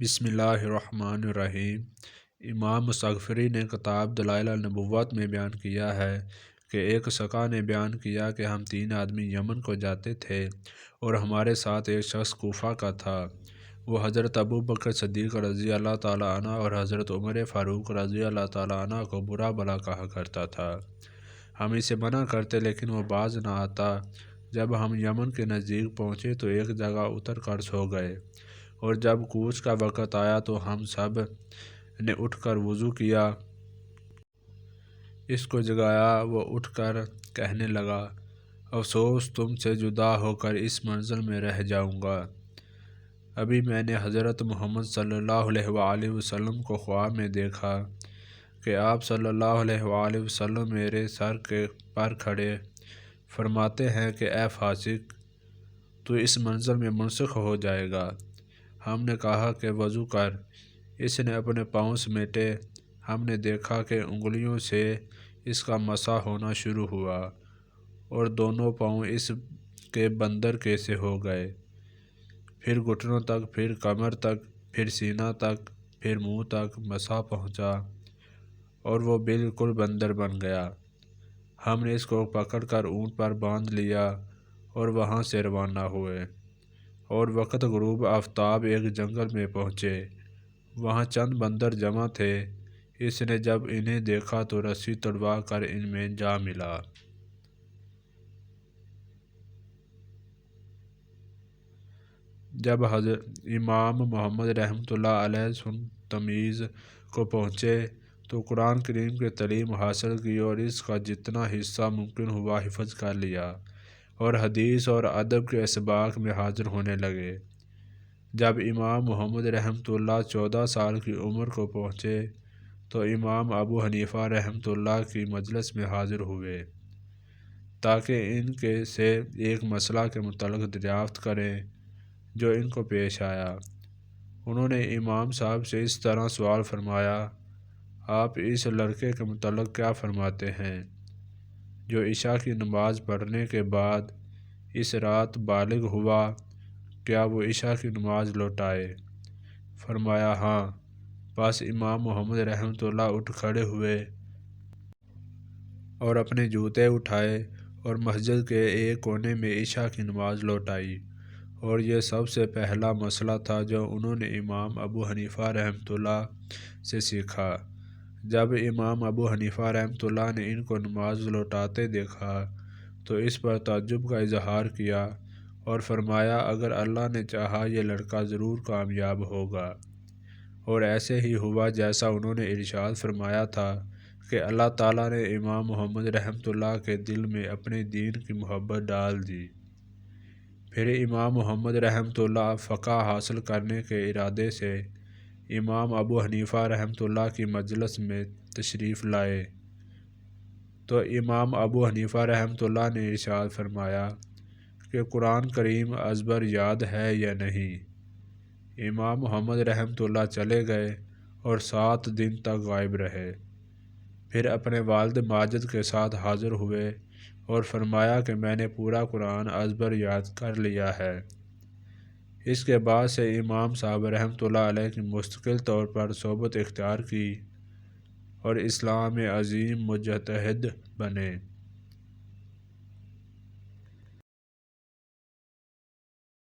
بسم اللہ الرحمن الرحیم۔ امام مستغفری نے کتاب دلائل النبوت میں بیان کیا ہے کہ ایک سکا نے بیان کیا کہ ہم 3 آدمی یمن کو جاتے تھے اور ہمارے ساتھ ایک شخص کوفہ کا تھا۔ وہ حضرت ابو بکر صدیق رضی اللہ تعالیٰ عنہ اور حضرت عمر فاروق رضی اللہ تعالیٰ عنہ کو برا بھلا کہا کرتا تھا۔ ہم اسے منع کرتے لیکن وہ باز نہ آتا۔ جب ہم یمن کے نزدیک پہنچے تو ایک جگہ اتر کر سو گئے، اور جب کوچ کا وقت آیا تو ہم سب نے اٹھ کر وضو کیا۔ اس کو جگایا، وہ اٹھ کر کہنے لگا، افسوس تم سے جدا ہو کر اس منزل میں رہ جاؤں گا۔ ابھی میں نے حضرت محمد صلی اللہ علیہ وآلہ وسلم کو خواب میں دیکھا کہ آپ صلی اللہ علیہ وآلہ وسلم میرے سر پر کھڑے فرماتے ہیں کہ اے فاسق، تو اس منزل میں منسلک ہو جائے گا۔ ہم نے کہا کہ وضو کر۔ اس نے اپنے پاؤں سمیٹے۔ ہم نے دیکھا کہ انگلیوں سے اس کا مسح ہونا شروع ہوا اور دونوں پاؤں اس کے بندر کے سے ہو گئے، پھر گھٹنوں تک، پھر کمر تک، پھر سینہ تک، پھر منہ تک مسح پہنچا اور وہ بالکل بندر بن گیا۔ ہم نے اس کو پکڑ کر اونٹ پر باندھ لیا اور وہاں سے روانہ ہوئے، اور وقت غروب آفتاب ایک جنگل میں پہنچے۔ وہاں چند بندر جمع تھے۔ اس نے جب انہیں دیکھا تو رسی تڑوا کر ان میں جا ملا۔ جب حضرت امام محمد رحمۃ اللہ علیہ سن تمیز کو پہنچے تو قرآن کریم کی تعلیم حاصل کی اور اس کا جتنا حصہ ممکن ہوا حفظ کر لیا، اور حدیث اور ادب کے اسباق میں حاضر ہونے لگے۔ جب امام محمد رحمۃ اللہ 14 سال کی عمر کو پہنچے تو امام ابو حنیفہ رحمۃ اللہ کی مجلس میں حاضر ہوئے تاکہ ان کے سے ایک مسئلہ کے متعلق دریافت کریں جو ان کو پیش آیا۔ انہوں نے امام صاحب سے اس طرح سوال فرمایا، آپ اس لڑکے کے متعلق کیا فرماتے ہیں جو عشاء کی نماز پڑھنے کے بعد اس رات بالغ ہوا؟ کیا وہ عشاء کی نماز لوٹائے؟ فرمایا ہاں۔ بس امام محمد رحمۃ اللہ اٹھ کھڑے ہوئے اور اپنے جوتے اٹھائے اور مسجد کے ایک کونے میں عشاء کی نماز لوٹائی، اور یہ سب سے پہلا مسئلہ تھا جو انہوں نے امام ابو حنیفہ رحمۃ اللہ سے سیکھا۔ جب امام ابو حنیفہ رحمۃ اللہ نے ان کو نماز لوٹاتے دیکھا تو اس پر تعجب کا اظہار کیا اور فرمایا، اگر اللہ نے چاہا یہ لڑکا ضرور کامیاب ہوگا۔ اور ایسے ہی ہوا جیسا انہوں نے ارشاد فرمایا تھا کہ اللہ تعالیٰ نے امام محمد رحمۃ اللہ کے دل میں اپنے دین کی محبت ڈال دی۔ پھر امام محمد رحمۃ اللہ فقہ حاصل کرنے کے ارادے سے امام ابو حنیفہ رحمۃ اللہ کی مجلس میں تشریف لائے تو امام ابو حنیفہ رحمۃ اللہ نے ارشاد فرمایا کہ قرآن کریم ازبر یاد ہے یا نہیں؟ امام محمد رحمۃ اللہ چلے گئے اور 7 دن تک غائب رہے، پھر اپنے والد ماجد کے ساتھ حاضر ہوئے اور فرمایا کہ میں نے پورا قرآن ازبر یاد کر لیا ہے۔ اس کے بعد سے امام صاحب رحمۃ اللہ علیہ کی مستقل طور پر صحبت اختیار کی اور اسلام میں عظیم مجتہد بنے۔